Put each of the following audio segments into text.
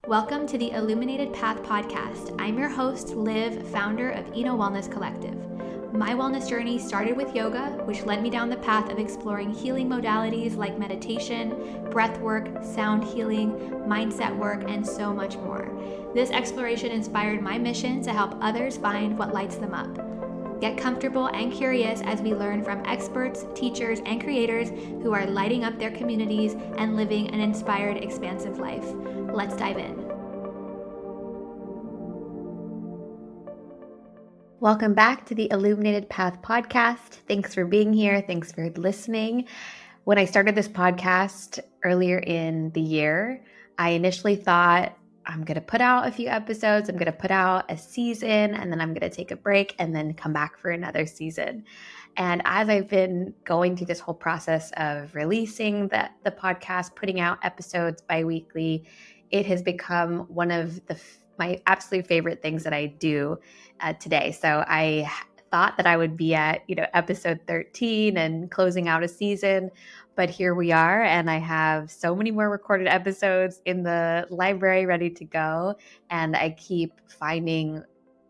Welcome to the Illuminated Path podcast. I'm your host, Liv, founder of Eno Wellness Collective. My wellness journey started with yoga, which led me down the path of exploring healing modalities like meditation, breath work, sound healing, mindset work, and so much more. This exploration inspired my mission to help others find what lights them up. Get comfortable and curious as we learn from experts, teachers, and creators who are lighting up their communities and living an inspired, expansive life. Let's dive in. Welcome back to the Illuminated Path podcast. Thanks for being here. Thanks for listening. When I started this podcast earlier in the year, I initially thought, I'm going to put out a few episodes, I'm going to put out a season, and then I'm going to take a break and then come back for another season. And as I've been going through this whole process of releasing the podcast, putting out episodes bi-weekly, it has become one of my absolute favorite things that I do today. So I thought that I would be at, episode 13 and closing out a season, but here we are, and I have so many more recorded episodes in the library ready to go, and I keep finding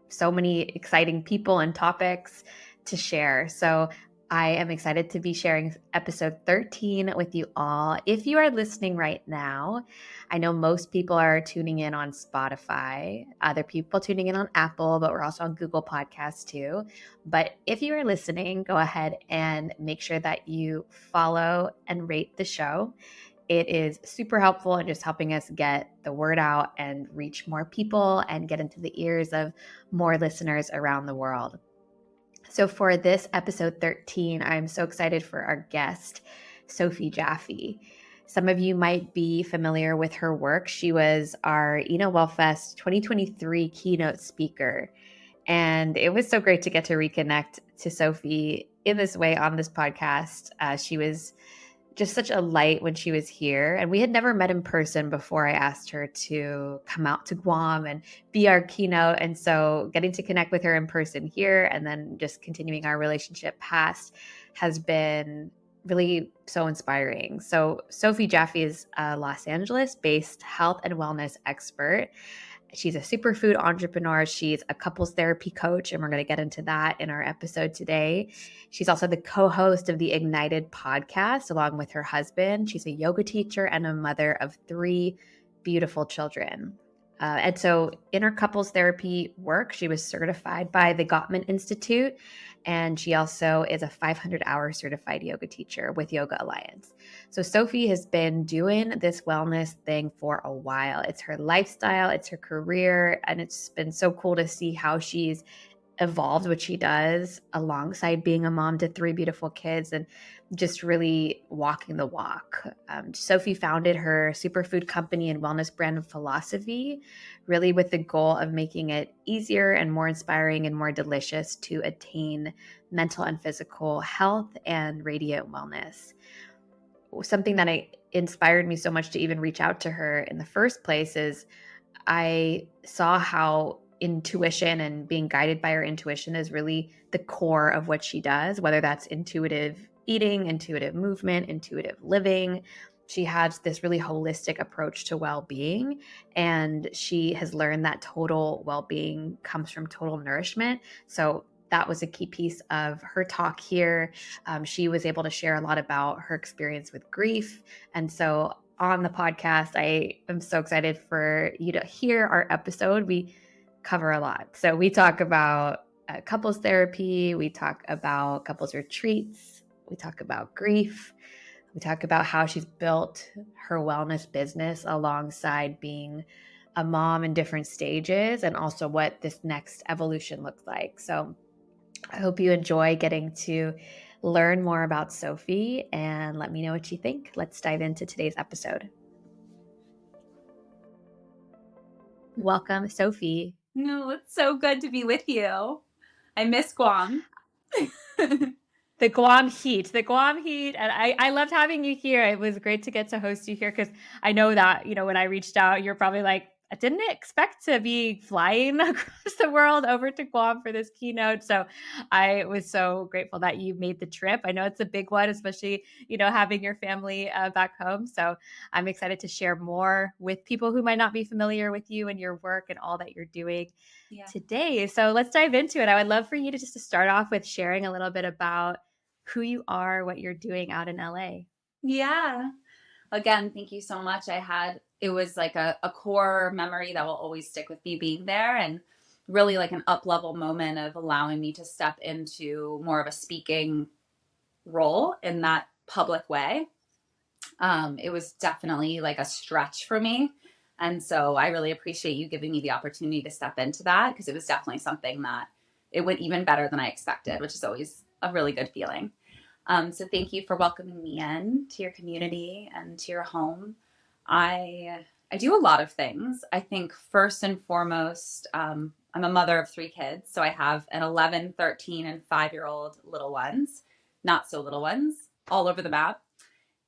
so many exciting people and topics to share. So I am excited to be sharing episode 13 with you all. If you are listening right now, I know most people are tuning in on Spotify, other people tuning in on Apple, but we're also on Google Podcasts too. But if you are listening, go ahead and make sure that you follow and rate the show. It is super helpful in just helping us get the word out and reach more people and get into the ears of more listeners around the world. So for this episode 13, I'm so excited for our guest, Sophie Jaffe. Some of you might be familiar with her work. She was our Eno Wellfest 2023 keynote speaker. And it was so great to get to reconnect to Sophie in this way on this podcast. She was just such a light when she was here. And we had never met in person before I asked her to come out to Guam and be our keynote. And so getting to connect with her in person here and then just continuing our relationship past has been really so inspiring. So Sophie Jaffe is a Los Angeles-based health and wellness expert. She's a superfood entrepreneur. She's a couples therapy coach, and we're going to get into that in our episode today. She's also the co-host of the Ignited podcast, along with her husband. She's a yoga teacher and a mother of 3 beautiful children. And so in her couples therapy work, she was certified by the Gottman Institute, and she also is a 500-hour certified yoga teacher with Yoga Alliance. So Sophie has been doing this wellness thing for a while. It's her lifestyle, it's her career, and it's been so cool to see how she's evolved what she does alongside being a mom to 3 beautiful kids and just really walking the walk. Sophie founded her superfood company and wellness brand Philosophie, really with the goal of making it easier and more inspiring and more delicious to attain mental and physical health and radiant wellness. Something that inspired me so much to even reach out to her in the first place is I saw how intuition and being guided by her intuition is really the core of what she does, whether that's intuitive eating, intuitive movement, intuitive living. She has this really holistic approach to well-being, and she has learned that total well-being comes from total nourishment. So that was a key piece of her talk here. She was able to share a lot about her experience with grief. And so on the podcast, I am so excited for you to hear our episode. We cover a lot. So we talk about couples therapy, we talk about couples retreats, we talk about grief, we talk about how she's built her wellness business alongside being a mom in different stages, and also what this next evolution looks like. So I hope you enjoy getting to learn more about Sophie, and let me know what you think. Let's dive into today's episode. Welcome, Sophie. No, it's so good to be with you. I miss Guam. The Guam heat. And I loved having you here. It was great to get to host you here because I know that, when I reached out, you're probably like, I didn't expect to be flying across the world over to Guam for this keynote. So I was so grateful that you made the trip. I know it's a big one, especially, having your family back home. So I'm excited to share more with people who might not be familiar with you and your work and all that you're doing Yeah. today. So let's dive into it. I would love for you to just to start off with sharing a little bit about who you are, what you're doing out in LA. Yeah. Again, thank you so much. It was like a core memory that will always stick with me being there, and really like an up level moment of allowing me to step into more of a speaking role in that public way. It was definitely like a stretch for me. And so I really appreciate you giving me the opportunity to step into that, because it was definitely something that it went even better than I expected, which is always a really good feeling. So thank you for welcoming me in to your community and to your home. I do a lot of things. I think first and foremost, I'm a mother of 3 kids. So I have an 11, 13, and 5-year-old little ones, not so little ones, all over the map.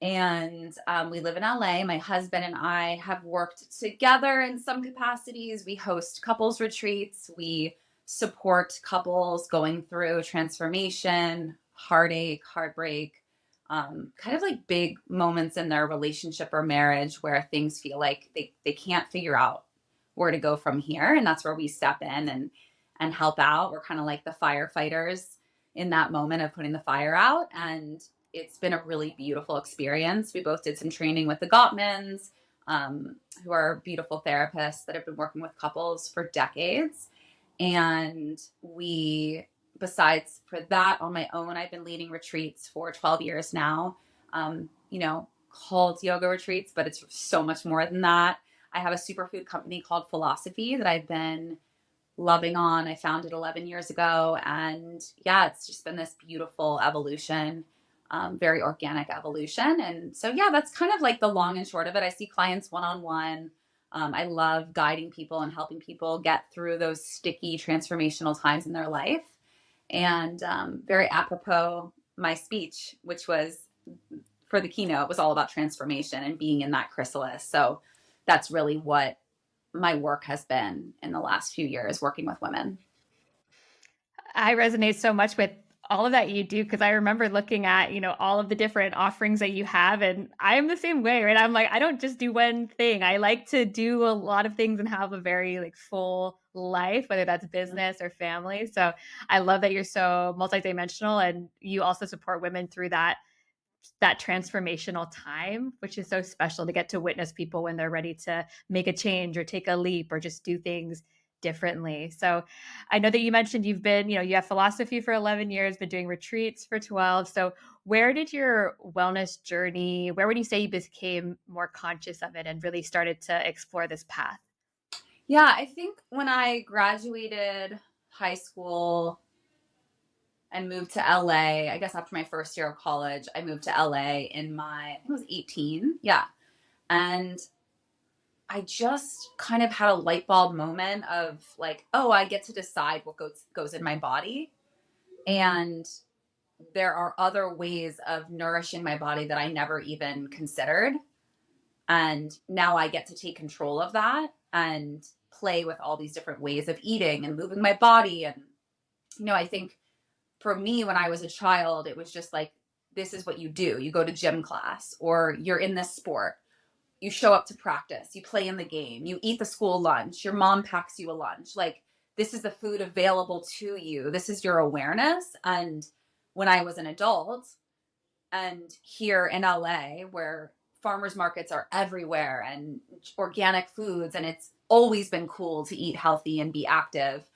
And we live in LA. My husband and I have worked together in some capacities. We host couples retreats. We support couples going through transformation, heartache, heartbreak, kind of like big moments in their relationship or marriage where things feel like they can't figure out where to go from here. And that's where we step in and help out. We're kind of like the firefighters in that moment of putting the fire out. And it's been a really beautiful experience. We both did some training with the Gottmans, who are beautiful therapists that have been working with couples for decades. And besides for that, on my own, I've been leading retreats for 12 years now, called yoga retreats, but it's so much more than that. I have a superfood company called Philosophie that I've been loving on. I founded 11 years ago. And yeah, it's just been this beautiful evolution, very organic evolution. And so, yeah, that's kind of like the long and short of it. I see clients one-on-one. I love guiding people and helping people get through those sticky transformational times in their life. And very apropos, my speech, which was for the keynote, was all about transformation and being in that chrysalis. So that's really what my work has been in the last few years, working with women. I resonate so much with all of that you do, because I remember looking at, all of the different offerings that you have, and I'm the same way, right? I'm like, I don't just do one thing. I like to do a lot of things and have a very like full life, whether that's business or family. So I love that you're so multidimensional, and you also support women through that transformational time, which is so special to get to witness people when they're ready to make a change or take a leap or just do things differently. So I know that you mentioned you've been, you have Philosophie for 11 years, been doing retreats for 12. So where did your wellness journey, where would you say you became more conscious of it and really started to explore this path? Yeah, I think when I graduated high school and moved to LA, I guess after my first year of college, I moved to LA I think it was 18. Yeah. And I just kind of had a light bulb moment of like, oh, I get to decide what goes in my body. And there are other ways of nourishing my body that I never even considered. And now I get to take control of that and play with all these different ways of eating and moving my body. And, I think for me, when I was a child, it was just like, this is what you do. You go to gym class, or you're in this sport. You show up to practice. You play in the game. You eat the school lunch. Your mom packs you a lunch. Like, this is the food available to you. This is your awareness. And when I was an adult, and here in LA, where farmers markets are everywhere and organic foods, and it's always been cool to eat healthy and be active.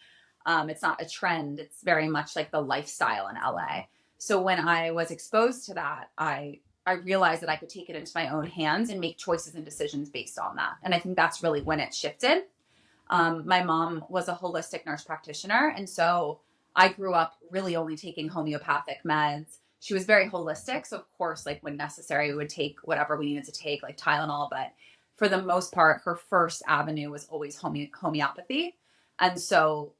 It's not a trend. It's very much like the lifestyle in LA. So when I was exposed to that, I realized that I could take it into my own hands and make choices and decisions based on that. And I think that's really when it shifted. My mom was a holistic nurse practitioner. And so I grew up really only taking homeopathic meds. She was very holistic. So of course, like when necessary, we would take whatever we needed to take, like Tylenol. But for the most part, her first avenue was always homeopathy. And so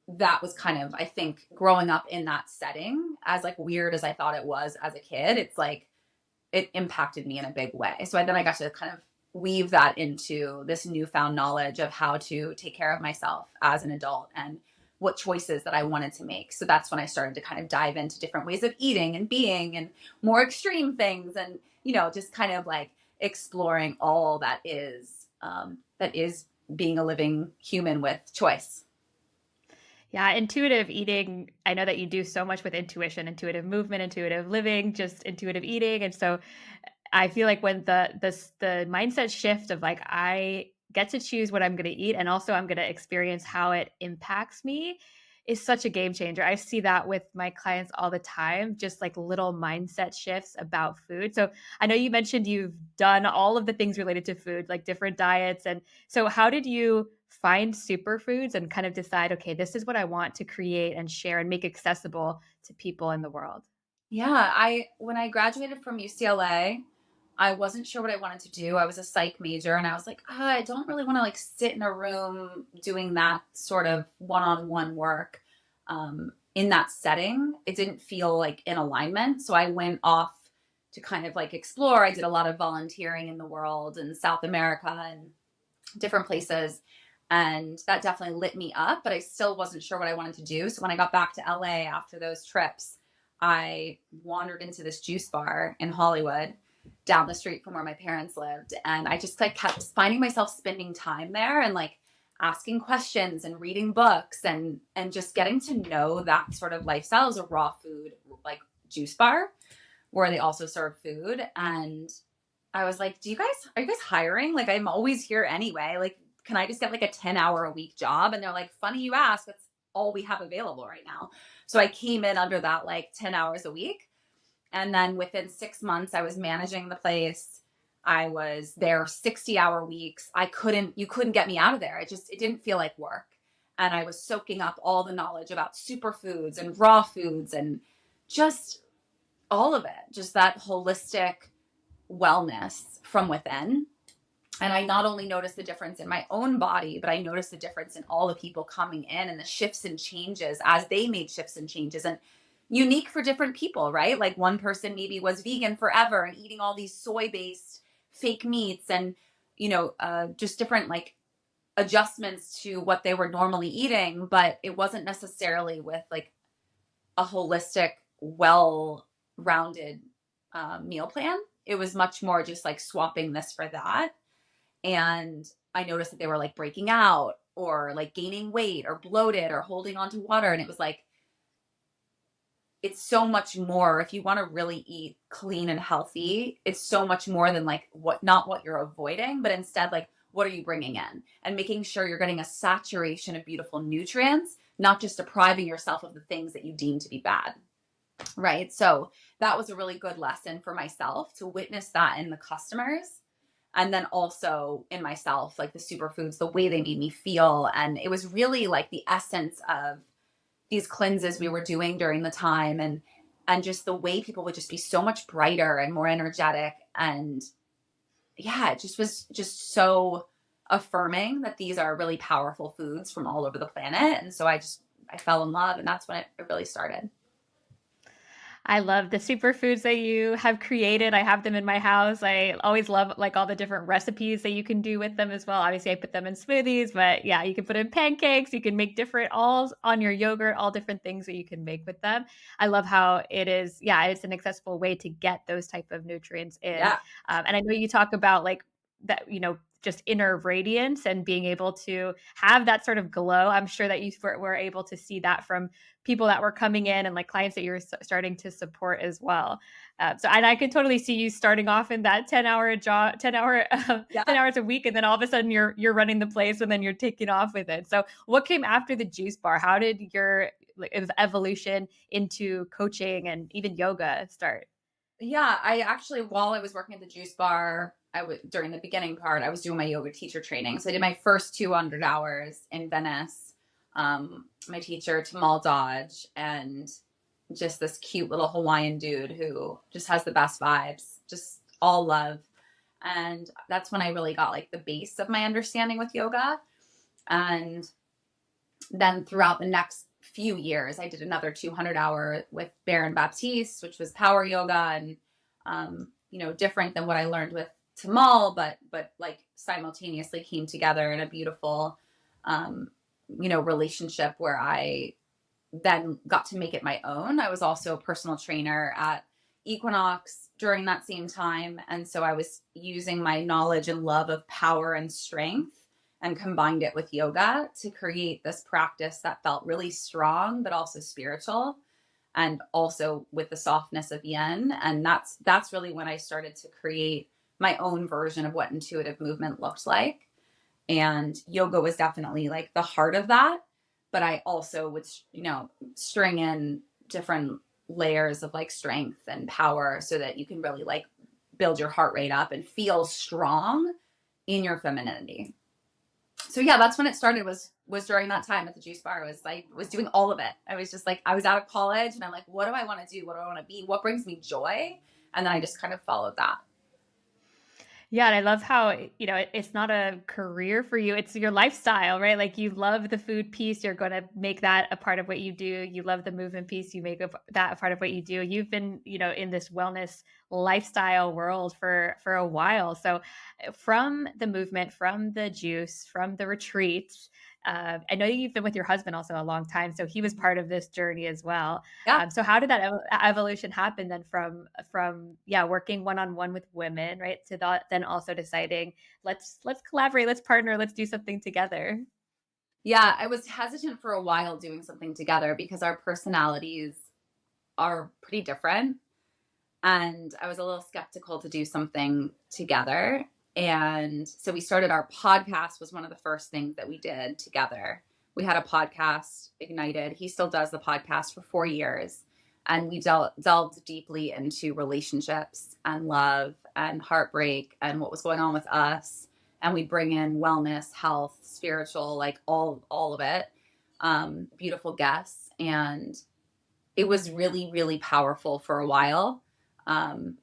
that was kind of, I think, growing up in that setting, as like weird as I thought it was as a kid, it's like, it impacted me in a big way. So then I got to kind of weave that into this newfound knowledge of how to take care of myself as an adult and what choices that I wanted to make. So that's when I started to kind of dive into different ways of eating and being and more extreme things, and, just kind of like exploring all that is being a living human with choice. Yeah, intuitive eating. I know that you do so much with intuition, intuitive movement, intuitive living, just intuitive eating. And so I feel like when the mindset shift of like I get to choose what I'm going to eat and also I'm going to experience how it impacts me is such a game changer. I see that with my clients all the time, just like little mindset shifts about food. So I know you mentioned you've done all of the things related to food, like different diets. And so how did you find superfoods and kind of decide, okay, this is what I want to create and share and make accessible to people in the world? Yeah, when I graduated from UCLA, I wasn't sure what I wanted to do. I was a psych major and I was like, I don't really want to like sit in a room doing that sort of one-on-one work in that setting. It didn't feel like in alignment. So I went off to kind of like explore. I did a lot of volunteering in the world in South America and different places. And that definitely lit me up, but I still wasn't sure what I wanted to do. So when I got back to LA after those trips, I wandered into this juice bar in Hollywood down the street from where my parents lived. And I just like kept finding myself spending time there and like asking questions and reading books and just getting to know that sort of lifestyle as a raw food like juice bar where they also serve food. And I was like, are you guys hiring? Like, I'm always here anyway. Like, can I just get like a 10-hour a week job? And they're like, funny you ask. That's all we have available right now. So I came in under that like 10 hours a week. And then within 6 months, I was managing the place. I was there 60-hour weeks. You couldn't get me out of there. It didn't feel like work. And I was soaking up all the knowledge about superfoods and raw foods and just all of it, just that holistic wellness from within. And I not only noticed the difference in my own body, but I noticed the difference in all the people coming in and the shifts and changes as they made shifts and changes, and unique for different people, right? Like one person maybe was vegan forever and eating all these soy-based fake meats and, just different like adjustments to what they were normally eating, but it wasn't necessarily with like a holistic, well-rounded meal plan. It was much more just like swapping this for that. And I noticed that they were like breaking out or like gaining weight or bloated or holding on to water. And it was like, it's so much more. If you want to really eat clean and healthy, it's so much more than like not what you're avoiding, but instead like, what are you bringing in and making sure you're getting a saturation of beautiful nutrients, not just depriving yourself of the things that you deem to be bad. Right. So that was a really good lesson for myself to witness that in the customers. And then also in myself, like the superfoods, the way they made me feel. And it was really like the essence of these cleanses we were doing during the time, and just the way people would just be so much brighter and more energetic. And yeah, it just was just so affirming that these are really powerful foods from all over the planet. And so I fell in love, and that's when it really started. I love the superfoods that you have created. I have them in my house. I always love like all the different recipes that you can do with them as well. Obviously, I put them in smoothies, but yeah, you can put in pancakes. You can make different all on your yogurt, all different things that you can make with them. I love how it is. Yeah, it's an accessible way to get those type of nutrients in. Yeah. And I know you talk about like that, just inner radiance and being able to have that sort of glow. I'm sure that you were able to see that from people that were coming in and like clients that you're starting to support as well. And I can totally see you starting off in that 10-hour job, 10 hours a week. And then all of a sudden you're running the place and then you're taking off with it. So what came after the juice bar? How did your evolution into coaching and even yoga start? Yeah, I actually, while I was working at the juice bar, during the beginning part, I was doing my yoga teacher training. So I did my first 200 hours in Venice. My teacher, Tamal Dodge, and just this cute little Hawaiian dude who just has the best vibes, just all love. And that's when I really got like the base of my understanding with yoga. And then throughout the next few years, I did another 200-hour with Baron Baptiste, which was power yoga and, different than what I learned with to mull, but like simultaneously came together in a beautiful, relationship where I then got to make it my own. I was also a personal trainer at Equinox during that same time. And so I was using my knowledge and love of power and strength and combined it with yoga to create this practice that felt really strong, but also spiritual and also with the softness of yin. And that's really when I started to create my own version of what intuitive movement looked like. And yoga was definitely like the heart of that, but I also would string in different layers of like strength and power so that you can really like build your heart rate up and feel strong in your femininity. So yeah, that's when it started, was during that time at the juice bar. Was doing all of it. I was just like, I was out of college and I'm like, what do I want to do? What do I want to be? What brings me joy? And then I just kind of followed that. Yeah, and I love how, it's not a career for you, it's your lifestyle, right? Like you love the food piece, you're going to make that a part of what you do. You love the movement piece, you make that a part of what you do. You've been, in this wellness lifestyle world for a while. So from the movement, from the juice, from the retreats, I know you've been with your husband also a long time, so he was part of this journey as well. Yeah. So how did that evolution happen then from working one on one with women, right, to then also deciding let's collaborate, let's partner, let's do something together? Yeah, I was hesitant for a while doing something together because our personalities are pretty different. And I was a little skeptical to do something together. And so we started our podcast, was one of the first things that we did together. We had a podcast, Ignited. He still does the podcast for 4 years. And we delved deeply into relationships and love and heartbreak and what was going on with us. And we bring in wellness, health, spiritual, like all of it. Beautiful guests. And it was really, really powerful for a while. And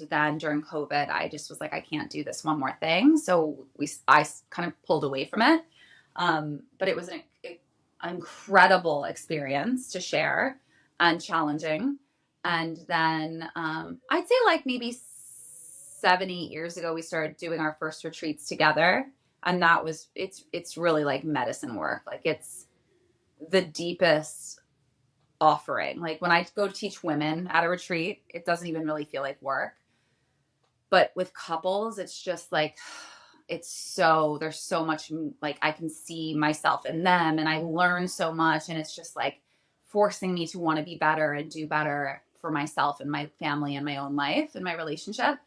then during COVID, I just was like, I can't do this one more thing. So I kind of pulled away from it. But it was an incredible experience to share and challenging. And then I'd say like maybe 7-8 years ago, we started doing our first retreats together. And that was, it's really like medicine work. Like it's the deepest offering. Like when I go teach women at a retreat, it doesn't even really feel like work. But with couples, it's just like, there's so much, like I can see myself in them and I learn so much. And it's just like forcing me to want to be better and do better for myself and my family and my own life and my relationship.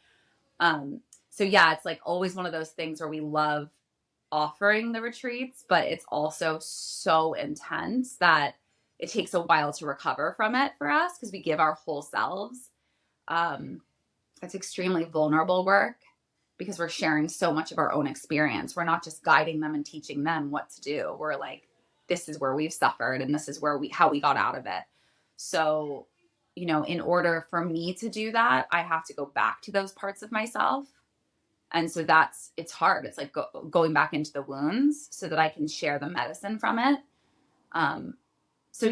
So yeah, it's like always one of those things where we love offering the retreats, but it's also so intense that it takes a while to recover from it for us because we give our whole selves. It's extremely vulnerable work because we're sharing so much of our own experience. We're not just guiding them and teaching them what to do. We're like, this is where we've suffered and this is how we got out of it. So, in order for me to do that, I have to go back to those parts of myself. And so it's hard. It's like going back into the wounds so that I can share the medicine from it. So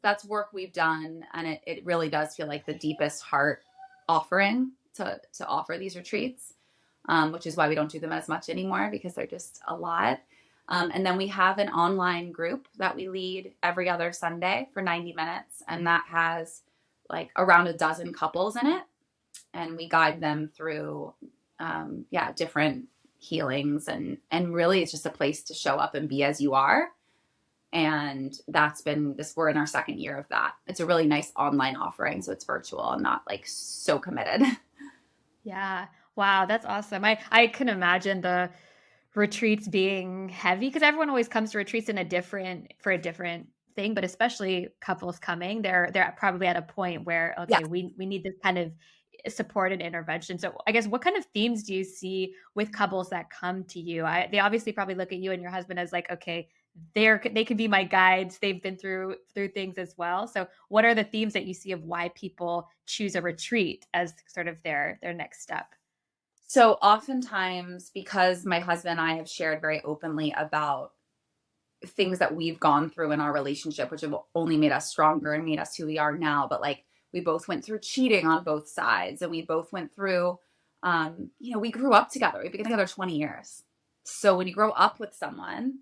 that's work we've done. And it really does feel like the deepest heart offering to offer these retreats, which is why we don't do them as much anymore because they're just a lot. And then we have an online group that we lead every other Sunday for 90 minutes. And that has like around a dozen couples in it. And we guide them through, different healings. And really it's just a place to show up and be as you are. And we're in our second year of that. It's a really nice online offering. So it's virtual and not like so committed. Yeah. Wow, that's awesome. I can imagine the retreats being heavy because everyone always comes to retreats for a different thing, but especially couples coming, they're probably at a point where, Yeah. okay, we need this kind of support and intervention. So I guess what kind of themes do you see with couples that come to you? They obviously probably look at you and your husband as like, okay, they can be my guides. They've been through things as well. So what are the themes that you see of why people choose a retreat as sort of their next step? So oftentimes, because my husband and I have shared very openly about things that we've gone through in our relationship, which have only made us stronger and made us who we are now. But like we both went through cheating on both sides and we both went through We grew up together. We've been together 20 years. So when you grow up with someone,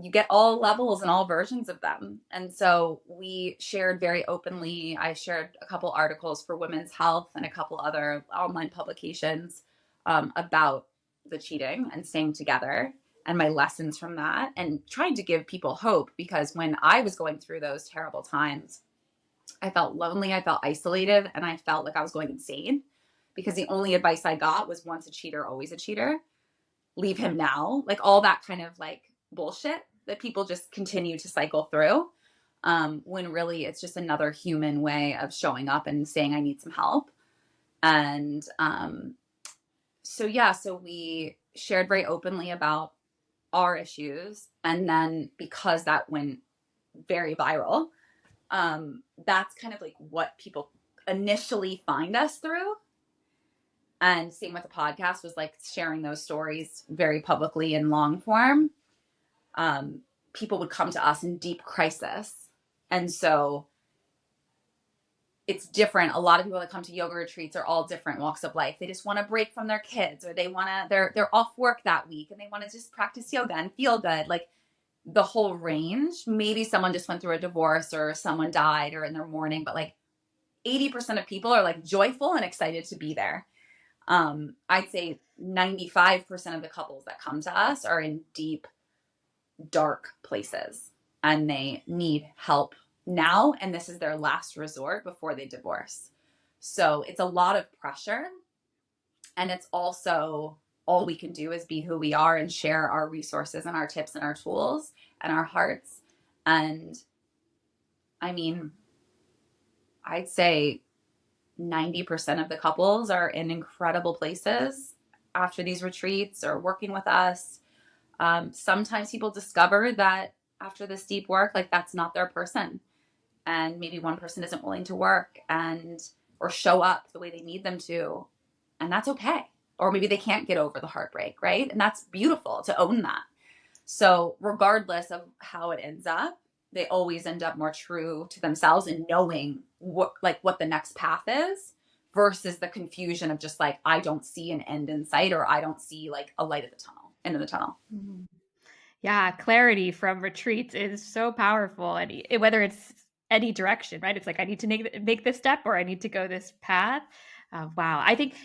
you get all levels and all versions of them. And so we shared very openly. I shared a couple articles for Women's Health and a couple other online publications about the cheating and staying together and my lessons from that, and trying to give people hope, because when I was going through those terrible times, I felt lonely, I felt isolated, and I felt like I was going insane, because the only advice I got was once a cheater, always a cheater. Leave him now. Like all that kind of like bullshit that people just continue to cycle through. When really it's just another human way of showing up and saying, I need some help. And so we shared very openly about our issues. And then because that went very viral, that's kind of like what people initially find us through. And same with the podcast, was like sharing those stories very publicly in long form. People would come to us in deep crisis. And so it's different. A lot of people that come to yoga retreats are all different walks of life. They just want to break from their kids, or they're off work that week and they want to just practice yoga and feel good. Like the whole range. Maybe someone just went through a divorce or someone died or in their mourning, but like 80% of people are like joyful and excited to be there. I'd say 95% of the couples that come to us are in deep, dark places and they need help now. And this is their last resort before they divorce. So it's a lot of pressure. And it's also all we can do is be who we are and share our resources and our tips and our tools and our hearts. And I mean, I'd say 90% of the couples are in incredible places after these retreats or working with us. Sometimes people discover that after this deep work, like that's not their person. And maybe one person isn't willing to work or show up the way they need them to. And that's okay. Or maybe they can't get over the heartbreak, right? And that's beautiful to own that. So regardless of how it ends up, they always end up more true to themselves and knowing what the next path is, versus the confusion of just like, I don't see an end in sight, or I don't see like a light at the tunnel, end of the tunnel. Mm-hmm. Yeah, clarity from retreats is so powerful, and whether it's any direction, right? It's like, I need to make this step, or I need to go this path. Wow. I think,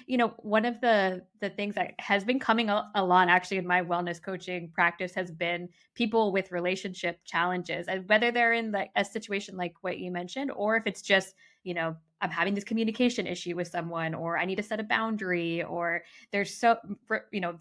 one of the things that has been coming along actually in my wellness coaching practice has been people with relationship challenges, and whether they're in a situation like what you mentioned, or if it's just, I'm having this communication issue with someone, or I need to set a boundary, or there's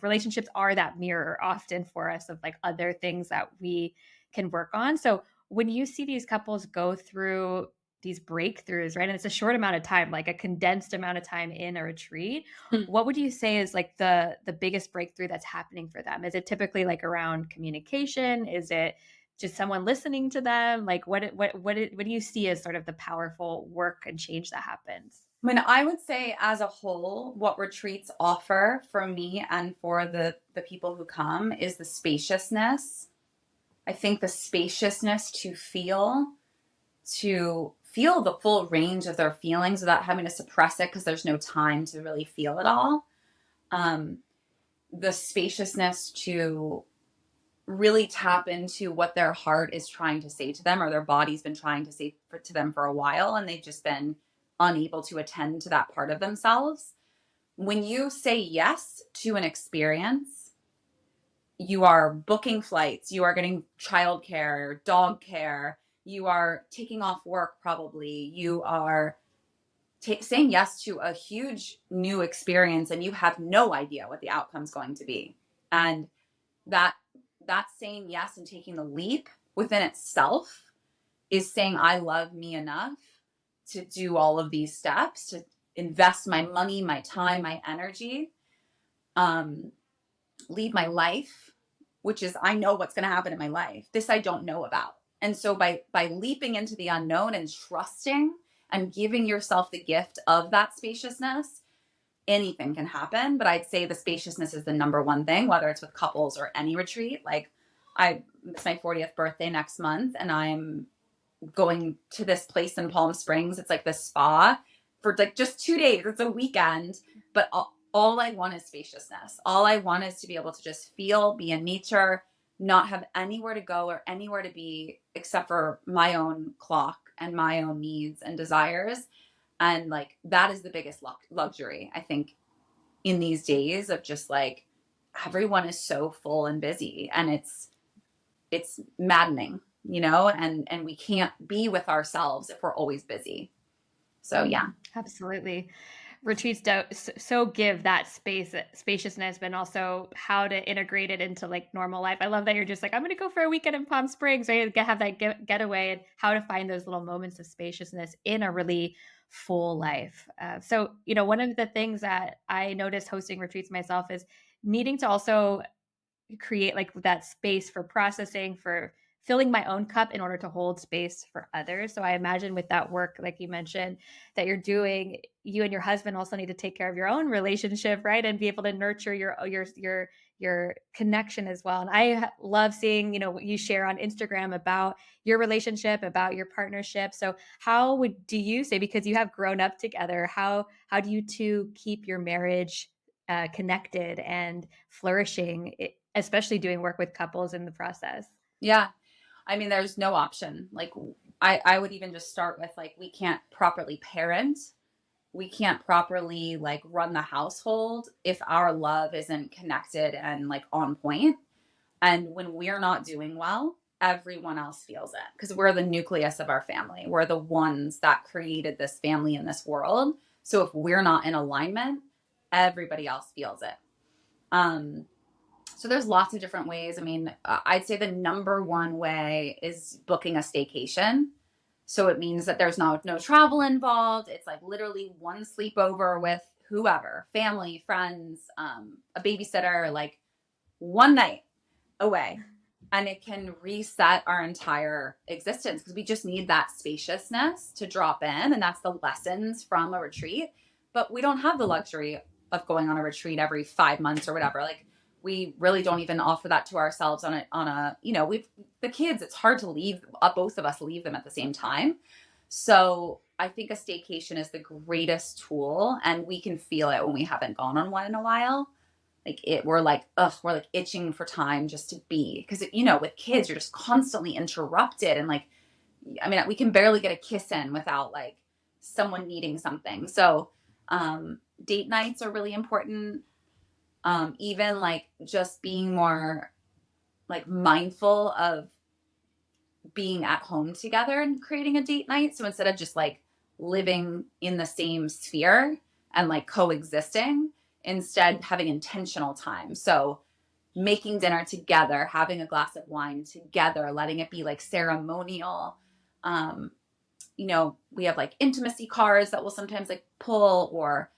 relationships are that mirror often for us of like other things that we can work on. So when you see these couples go through these breakthroughs, right, and it's a short amount of time, like a condensed amount of time in a retreat, what would you say is like the biggest breakthrough that's happening for them? Is it typically like around communication? Is it just someone listening to them? Like what do you see as sort of the powerful work and change that happens? I would say as a whole, what retreats offer for me and for the people who come is the spaciousness. I think the spaciousness to feel the full range of their feelings without having to suppress it, because there's no time to really feel it all. The spaciousness to really tap into what their heart is trying to say to them, or their body's been trying to say to them for a while, and they've just been unable to attend to that part of themselves. When you say yes to an experience, you are booking flights, you are getting childcare, dog care, you are taking off work probably, you are saying yes to a huge new experience, and you have no idea what the outcome's going to be. And that saying yes and taking the leap within itself is saying, I love me enough to do all of these steps, to invest my money, my time, my energy, lead my life, which is, I know what's going to happen in my life. This I don't know about. And so by leaping into the unknown and trusting and giving yourself the gift of that spaciousness, anything can happen. But I'd say the spaciousness is the number one thing, whether it's with couples or any retreat. Like it's my 40th birthday next month, and I'm going to this place in Palm Springs. It's like the spa for like just 2 days. It's a weekend. But all I want is spaciousness. All I want is to be able to just feel, be in nature, not have anywhere to go or anywhere to be except for my own clock and my own needs and desires. And like that is the biggest luxury, I think, in these days of just like everyone is so full and busy, and it's maddening, and we can't be with ourselves if we're always busy. So yeah. Absolutely. Retreats so give that spaciousness, but also how to integrate it into like normal life. I love that you're just like, I'm going to go for a weekend in Palm Springs, right? Have that getaway, and how to find those little moments of spaciousness in a really full life. So, one of the things that I noticed hosting retreats myself is needing to also create like that space for processing, for filling my own cup in order to hold space for others. So I imagine with that work, like you mentioned, that you're doing, you and your husband also need to take care of your own relationship, right? And be able to nurture your connection as well. And I love seeing, what you share on Instagram about your relationship, about your partnership. So how do you say, because you have grown up together, how do you two keep your marriage connected and flourishing, especially doing work with couples in the process? Yeah. I mean, there's no option. Like, I would even just start with like, we can't properly parent. We can't properly like run the household if our love isn't connected and like on point. And when we're not doing well, everyone else feels it because we're the nucleus of our family. We're the ones that created this family in this world. So if we're not in alignment, everybody else feels it. So there's lots of different ways. I mean, I'd say the number one way is booking a staycation. So it means that there's no travel involved. It's like literally one sleepover with whoever, family, friends, a babysitter, like one night away. And it can reset our entire existence because we just need that spaciousness to drop in. And that's the lessons from a retreat. But we don't have the luxury of going on a retreat every 5 months or whatever. Like, we really don't even offer that to ourselves on a we've the kids, it's hard to leave, both of us leave them at the same time. So I think a staycation is the greatest tool, and we can feel it when we haven't gone on one in a while. Like we're like itching for time just to be, because with kids you're just constantly interrupted, and like, I mean, we can barely get a kiss in without like someone needing something. So date nights are really important. Even like just being more like mindful of being at home together and creating a date night. So instead of just like living in the same sphere and like coexisting, instead having intentional time. So making dinner together, having a glass of wine together, letting it be like ceremonial. We have like intimacy cards that we'll sometimes like pull, or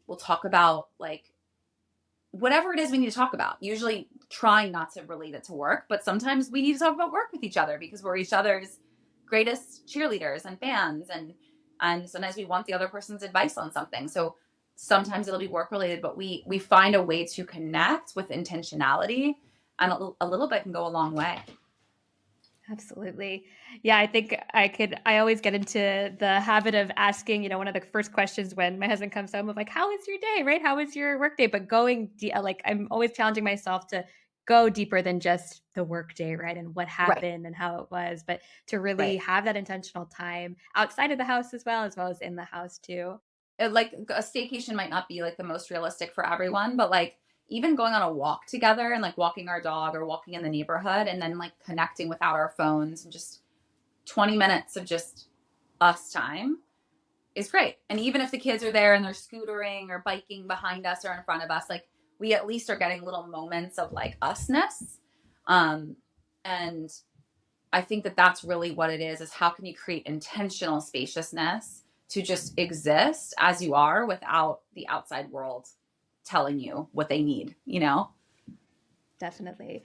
we'll talk about like whatever it is we need to talk about, usually trying not to relate it to work, but sometimes we need to talk about work with each other because we're each other's greatest cheerleaders and fans, and sometimes we want the other person's advice on something. So sometimes it'll be work related, but we find a way to connect with intentionality, and a little bit can go a long way. Absolutely. Yeah, I think I always get into the habit of asking, one of the first questions when my husband comes home of like, how was your day? Right? How was your work day? But like, I'm always challenging myself to go deeper than just the work day, right? And what Right. happened and how it was, but to really Right. have that intentional time outside of the house as well as in the house too. Like a staycation might not be like the most realistic for everyone, but like even going on a walk together and like walking our dog or walking in the neighborhood and then like connecting without our phones and just 20 minutes of just us time is great. And even if the kids are there and they're scootering or biking behind us or in front of us, like we at least are getting little moments of like usness. And I think that that's really what it is how can you create intentional spaciousness to just exist as you are without the outside world telling you what they need. Definitely.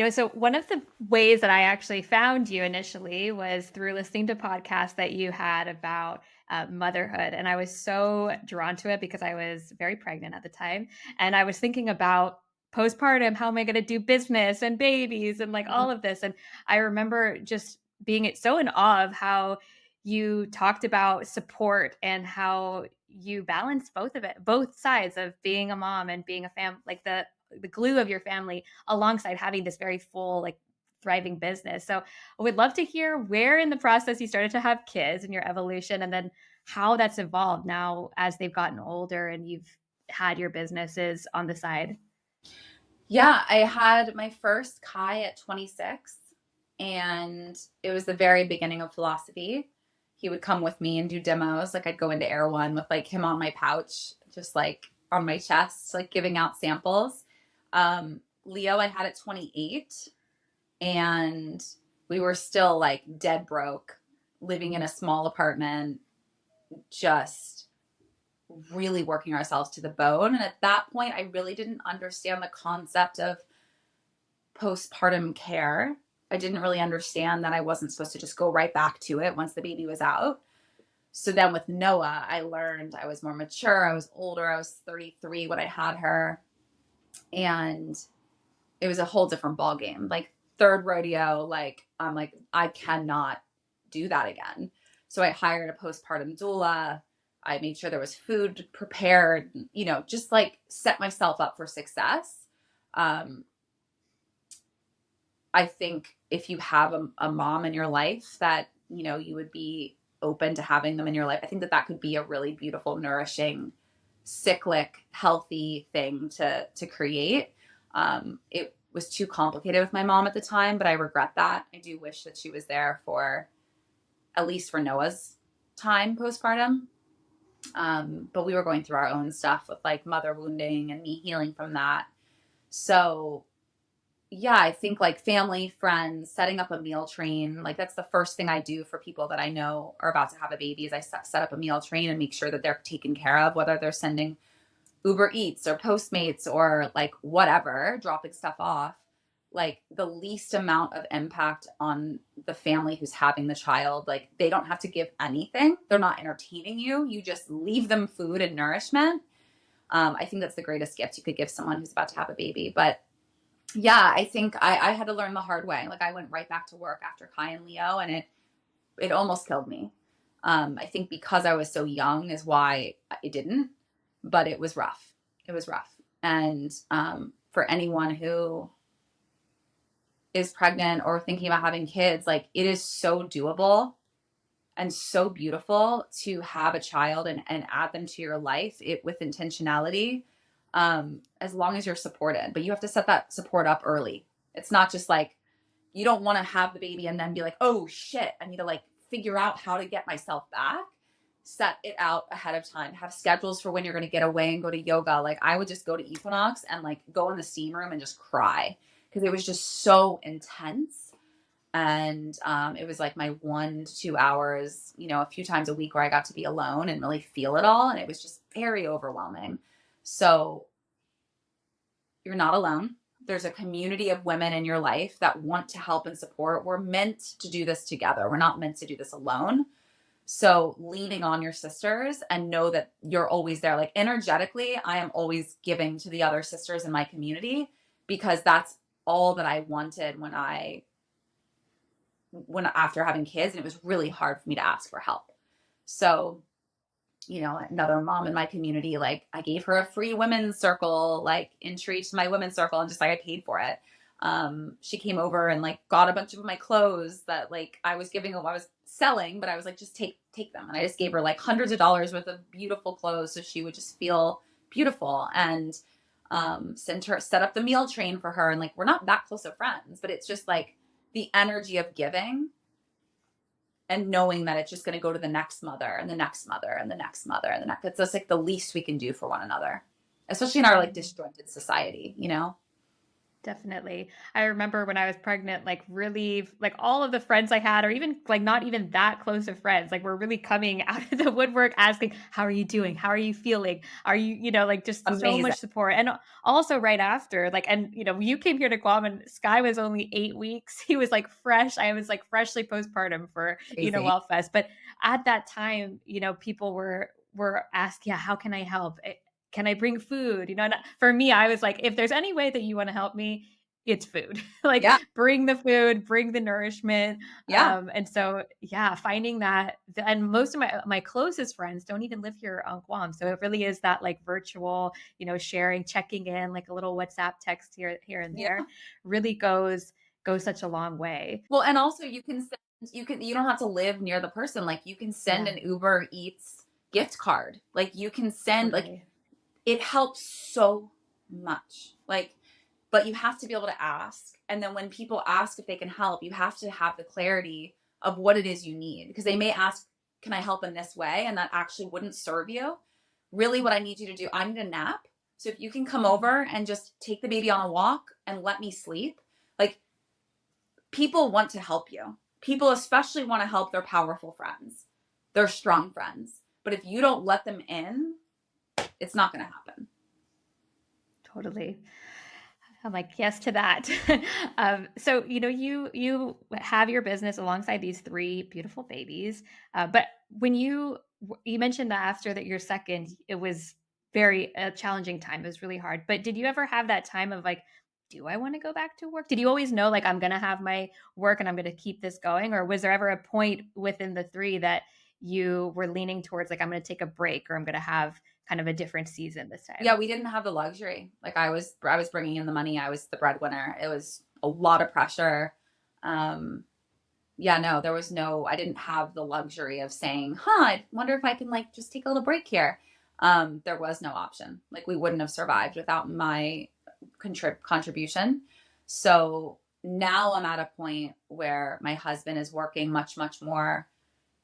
So one of the ways that I actually found you initially was through listening to podcasts that you had about motherhood. And I was so drawn to it because I was very pregnant at the time. And I was thinking about postpartum, how am I going to do business and babies and like all of this. And I remember just being so in awe of how you talked about support and how you balance both sides of being a mom and being a like the glue of your family, alongside having this very full, like, thriving business. So I would love to hear where in the process you started to have kids and your evolution, and then how that's evolved now as they've gotten older and you've had your businesses on the side. Yeah, I had my first Kai at 26, and it was the very beginning of Philosophie. He would come with me and do demos. Like, I'd go into Air One with like him on my pouch, just like on my chest, like giving out samples. Leo, I had at 28, and we were still like dead broke, living in a small apartment, just really working ourselves to the bone. And at that point, I really didn't understand the concept of postpartum care. I didn't really understand that I wasn't supposed to just go right back to it once the baby was out. So then with Noah, I learned I was more mature. I was older. I was 33 when I had her. And it was a whole different ballgame. Like, third rodeo, like, I'm like, I cannot do that again. So I hired a postpartum doula. I made sure there was food prepared, just like set myself up for success. Um, I think if you have a mom in your life that, you would be open to having them in your life, I think that could be a really beautiful, nourishing, cyclic, healthy thing to create. It was too complicated with my mom at the time, but I regret that. I do wish that she was there for, at least for Noah's time postpartum. But we were going through our own stuff with like mother wounding and me healing from that. So yeah, I think like family, friends, setting up a meal train, like that's the first thing I do for people that I know are about to have a baby is I set up a meal train and make sure that they're taken care of, whether they're sending Uber Eats or Postmates or like whatever, dropping stuff off. Like, the least amount of impact on the family who's having the child. Like, they don't have to give anything. They're not entertaining you. You just leave them food and nourishment. I think that's the greatest gift you could give someone who's about to have a baby. But yeah, I think I had to learn the hard way. Like, I went right back to work after Kai and Leo, and it almost killed me. I think because I was so young is why it didn't, but it was rough. It was rough. And for anyone who is pregnant or thinking about having kids, like, it is so doable and so beautiful to have a child and add them to your life with intentionality, as long as you're supported. But you have to set that support up early. It's not just like, you don't want to have the baby and then be like, oh shit, I need to like figure out how to get myself back. Set it out ahead of time. Have schedules for when you're going to get away and go to yoga. Like, I would just go to Equinox and like go in the steam room and just cry because it was just so intense. And it was like my 1 to 2 hours, a few times a week where I got to be alone and really feel it all. And it was just very overwhelming. So you're not alone. There's a community of women in your life that want to help and support. We're meant to do this together. We're not meant to do this alone. So leaning on your sisters and know that you're always there. Like, energetically, I am always giving to the other sisters in my community because that's all that I wanted when after having kids, and it was really hard for me to ask for help. So, another mom in my community, like, I gave her a free women's circle, like, entry to my women's circle, and just like I paid for it. She came over and like got a bunch of my clothes that like I was selling, but I was like, just take them. And I just gave her like hundreds of dollars worth of beautiful clothes so she would just feel beautiful. And set up the meal train for her. And like, we're not that close of friends, but it's just like the energy of giving and knowing that it's just going to go to the next mother and the next mother and the next mother and the next. It's just like the least we can do for one another, especially in our like disjointed society, Definitely. I remember when I was pregnant, like, really, like, all of the friends I had, or even like not even that close of friends, like, were really coming out of the woodwork asking, how are you doing? How are you feeling? Are you, like, just so Amazing. much support. And also right after, like, and, you came here to Guam and Sky was only 8 weeks. He was like fresh. I was like freshly postpartum for, Crazy. Wellfest. But at that time, people were asking, yeah, how can I help? Can I bring food? And for me, I was like, if there's any way that you want to help me, it's food. Like Yeah. bring the food, bring the nourishment. Yeah. And so yeah, finding that, and most of my closest friends don't even live here on Guam. So it really is that like virtual, sharing, checking in, like a little WhatsApp text here and Yeah. there really goes such a long way. Well, and also you don't have to live near the person. Like you can send Yeah, an Uber Eats gift card. Like you can send like totally. it helps so much. Like but you have to be able to ask. And then when people ask if they can help, you have to have the clarity of what it is you need because they may ask, "Can I help in this way?" and that actually wouldn't serve you. Really what I need you to do, I need a nap. So if you can come over and just take the baby on a walk and let me sleep, like people want to help you. People especially want to help their powerful friends, their strong friends. But if you don't let them in, it's not going to happen. Totally. I'm like, yes to that. So you have your business alongside these three beautiful babies. But when you mentioned that after that your second, it was very a challenging time. It was really hard. But did you ever have that time of like, do I want to go back to work? Did you always know like I'm gonna have my work and I'm gonna keep this going? Or was there ever a point within the three that you were leaning towards like I'm gonna take a break or I'm gonna have kind of a different season this Yeah, time? we didn't have the luxury. Like I was bringing in the money. I was the breadwinner. It was a lot of pressure. Um yeah, no, there was no I didn't have the luxury of saying, "Huh, I wonder if I can like just take a little break here." There was no option. Like we wouldn't have survived without my contribution. So now I'm at a point where my husband is working much much more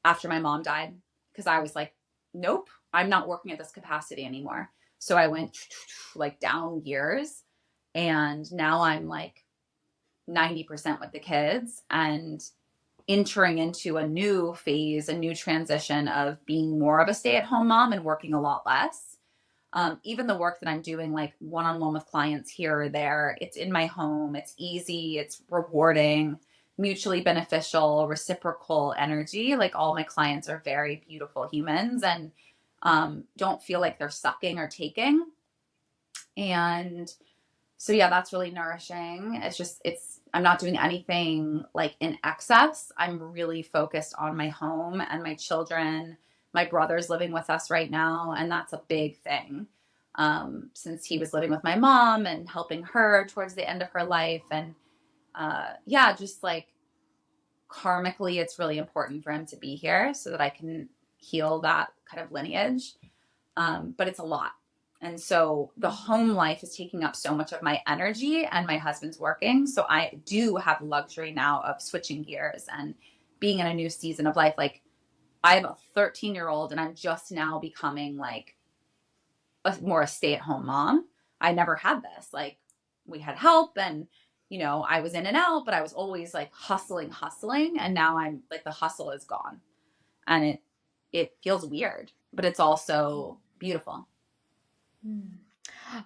after my mom died because I was like, nope, I'm not working at this capacity anymore. So I went like down years and now I'm like 90% with the kids and entering into a new phase, a new transition of being more of a stay at home mom and working a lot less. Even the work that I'm doing, like one on one with clients here or there, it's in my home, it's easy, it's rewarding, mutually beneficial, reciprocal energy. Like all my clients are very beautiful humans and don't feel like they're sucking or taking. And so, yeah, that's really nourishing. I'm not doing anything like in excess. I'm really focused on my home and my children. My brother's living with us right now, and that's a big thing. Since he was living with my mom and helping her towards the end of her life. And yeah, just like karmically, it's really important for him to be here so that I can heal that kind of lineage. But it's a lot. And so the home life is taking up so much of my energy and my husband's working. So I do have the luxury now of switching gears and being in a new season of life. Like I have a 13-year-old and I'm just now becoming like more a stay-at-home mom. I never had this. Like we had help and I was in and out, but I was always like hustling. And now I'm like the hustle is gone. And it feels weird, but it's also beautiful. Hmm.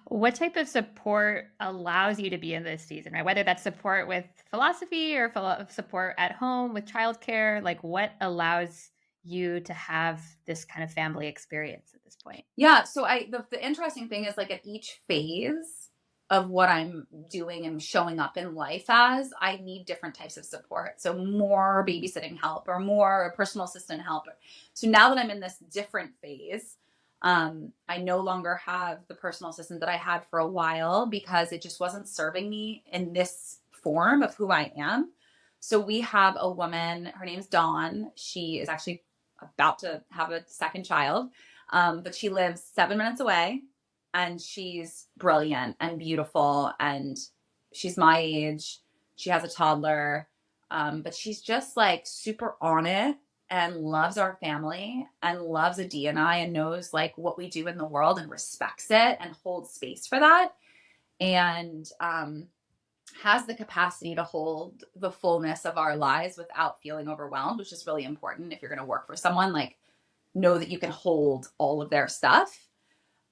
What type of support allows you to be in this season, right? Whether that's support with philosophy or support at home with childcare, like what allows you to have this kind of family experience at this point? Yeah. So the interesting thing is like at each phase of what I'm doing and showing up in life as, I need different types of support. So more babysitting help or more personal assistant help. So now that I'm in this different phase, I no longer have the personal assistant that I had for a while because it just wasn't serving me in this form of who I am. So we have a woman, her name's Dawn. She is actually about to have a second child. But she lives 7 minutes away and she's brilliant and beautiful. And she's my age. She has a toddler. But she's just like super on it and loves our family and loves a D&I and knows like what we do in the world and respects it and holds space for that. And has the capacity to hold the fullness of our lives without feeling overwhelmed, which is really important if you're going to work for someone. Like know that you can hold all of their stuff.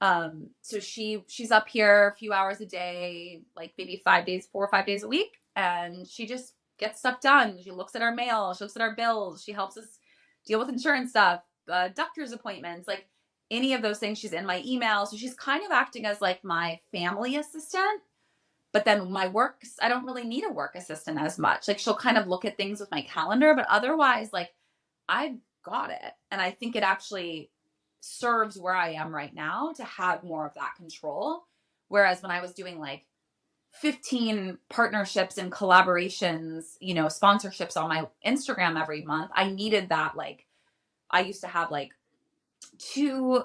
So she's up here a few hours a day, like maybe 5 days, 4 or 5 days a week, and she just gets stuff done. She looks at our mail, she looks at our bills, she helps us deal with insurance stuff, doctor's appointments, like any of those things. She's in my email, so she's kind of acting as like my family assistant. But then my works, I don't really need a work assistant as much. Like she'll kind of look at things with my calendar, but otherwise, like I've got it. And I think it actually serves where I am right now to have more of that control. Whereas when I was doing like 15 partnerships and collaborations, sponsorships on my Instagram every month, I needed that. Like I used to have like 2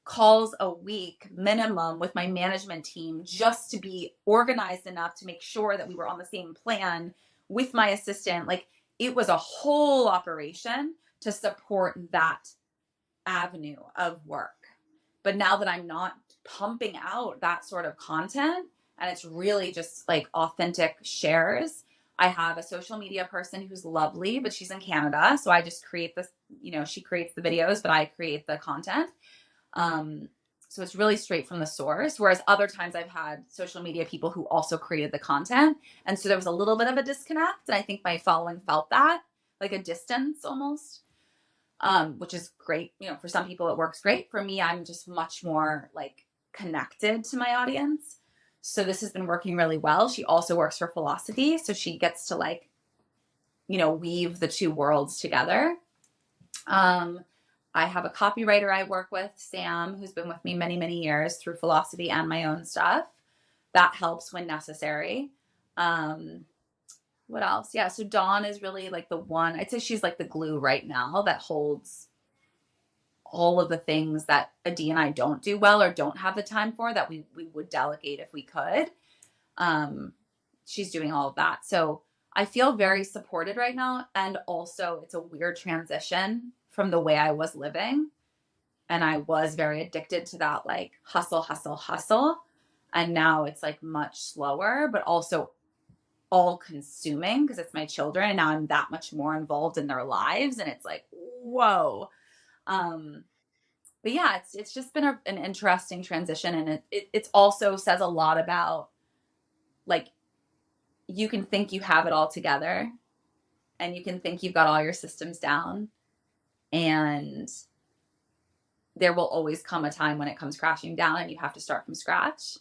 calls a week minimum with my management team just to be organized enough to make sure that we were on the same plan with my assistant. Like it was a whole operation to support that avenue of work. But now that I'm not pumping out that sort of content and it's really just like authentic shares, I have a social media person who's lovely, but she's in Canada. So I just create this, she creates the videos, but I create the content. So it's really straight from the source. Whereas other times I've had social media people who also created the content. And so there was a little bit of a disconnect. And I think my following felt that, like a distance almost, which is great. For some people it works great. For me, I'm just much more like connected to my audience. So this has been working really well. She also works for Philosophie. So she gets to like, weave the 2 worlds together. I have a copywriter I work with, Sam, who's been with me many, many years through Philosophie and my own stuff. That helps when necessary. What else? Yeah, so Dawn is really like the one, I'd say she's like the glue right now that holds all of the things that Adi and I don't do well or don't have the time for that we would delegate if we could. She's doing all of that. So I feel very supported right now. And also it's a weird transition from the way I was living. And I was very addicted to that, like hustle, hustle, hustle. And now it's like much slower, but also all consuming because it's my children. And now I'm that much more involved in their lives. And it's like, whoa. But yeah, it's just been an interesting transition. And it also says a lot about like, you can think you have it all together and you can think you've got all your systems down, and there will always come a time when it comes crashing down and you have to start from scratch.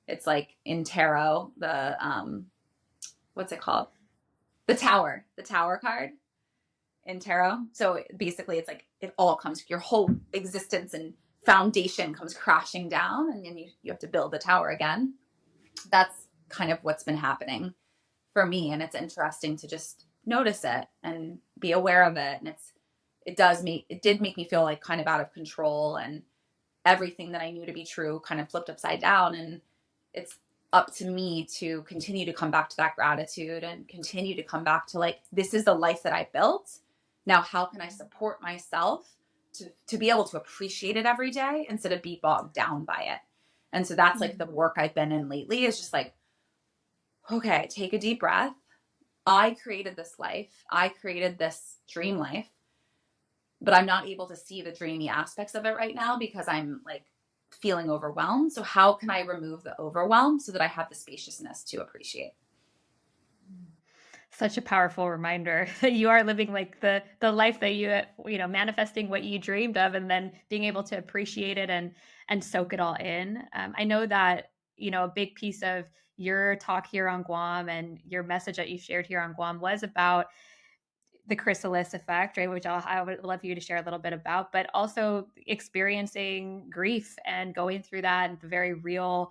It's like in tarot, the what's it called? The tower card in tarot. So basically it's like it all comes, your whole existence and foundation comes crashing down, and then you have to build the tower again. That's kind of what's been happening for me, and it's interesting to just notice it and be aware of it. And it did make me feel like kind of out of control, and everything that I knew to be true kind of flipped upside down. And it's up to me to continue to come back to that gratitude and continue to come back to like, this is the life that I built. Now, how can I support myself to be able to appreciate it every day instead of be bogged down by it? And so that's like the work I've been in lately, is just like, okay, take a deep breath. I created this life. I created this dream life, but I'm not able to see the dreamy aspects of it right now because I'm like feeling overwhelmed. So how can I remove the overwhelm so that I have the spaciousness to appreciate? Such a powerful reminder that you are living like the life that manifesting what you dreamed of, and then being able to appreciate it and soak it all in. I know that a big piece of your talk here on Guam and your message that you shared here on Guam was about the chrysalis effect, right? Which I would love you to share a little bit about, but also experiencing grief and going through that and the very real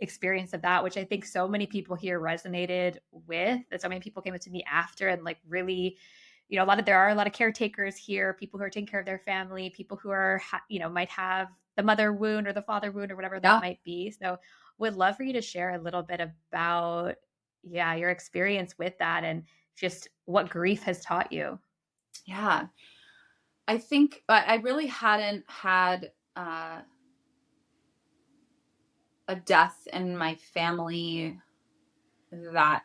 experience of that, which I think so many people here resonated with. That so many people came up to me after and like really, there are a lot of caretakers here, people who are taking care of their family, people who are, might have the mother wound or the father wound or whatever that might be. So would love for you to share a little bit about, your experience with that and just what grief has taught you. Yeah. I think I really hadn't had a death in my family that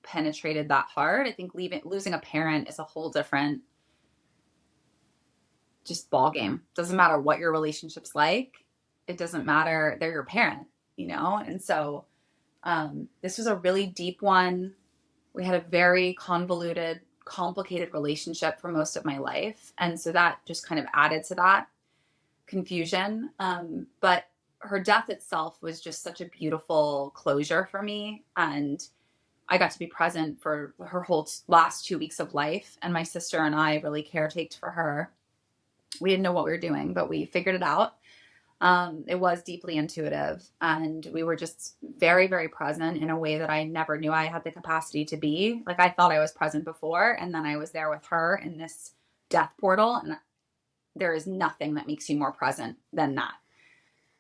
penetrated that hard. I think losing a parent is a whole different just ball game. Doesn't matter what your relationship's like. It doesn't matter. They're your parent, And so this was a really deep one. We had a very convoluted, complicated relationship for most of my life. And so that just kind of added to that confusion. But her death itself was just such a beautiful closure for me. And I got to be present for her whole last 2 weeks of life. And my sister and I really caretaked for her. We didn't know what we were doing, but we figured it out. It was deeply intuitive, and we were just very, very present in a way that I never knew I had the capacity to be. Like, I thought I was present before, and then I was there with her in this death portal, and there is nothing that makes you more present than that.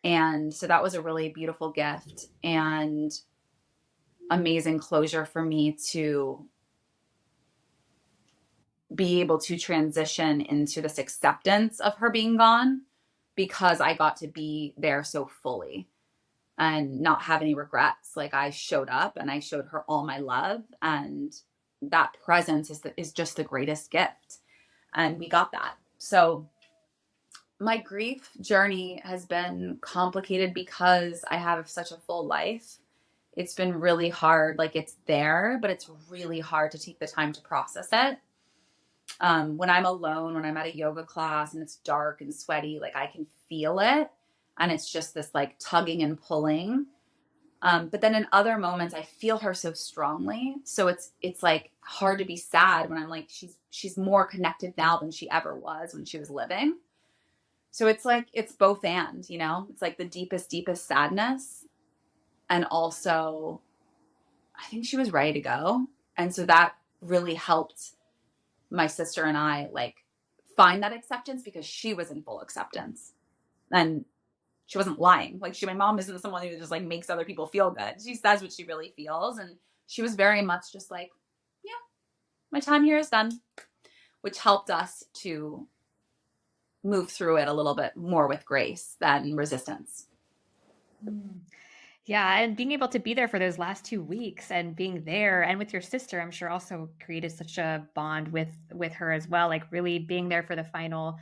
And so that was a really beautiful gift and amazing closure for me to be able to transition into this acceptance of her being gone, because I got to be there so fully and not have any regrets. Like, I showed up and I showed her all my love, and that presence is just the greatest gift. And we got that. So my grief journey has been complicated because I have such a full life. It's been really hard. Like, it's there, but it's really hard to take the time to process it. When I'm alone, when I'm at a yoga class and it's dark and sweaty, like, I can feel it. And it's just this like tugging and pulling. But then in other moments, I feel her so strongly. So it's like hard to be sad when I'm like, she's more connected now than she ever was when she was living. So it's like, it's both and, it's like the deepest, deepest sadness. And also, I think she was ready to go. And so that really helped my sister and I like find that acceptance, because she was in full acceptance and she wasn't lying. Like, my mom isn't someone who just like makes other people feel good. She says what she really feels. And she was very much just like, yeah, my time here is done, which helped us to move through it a little bit more with grace than resistance. Yeah, and being able to be there for those last 2 weeks and being there and with your sister, I'm sure also created such a bond with her as well. Like, really being there for the final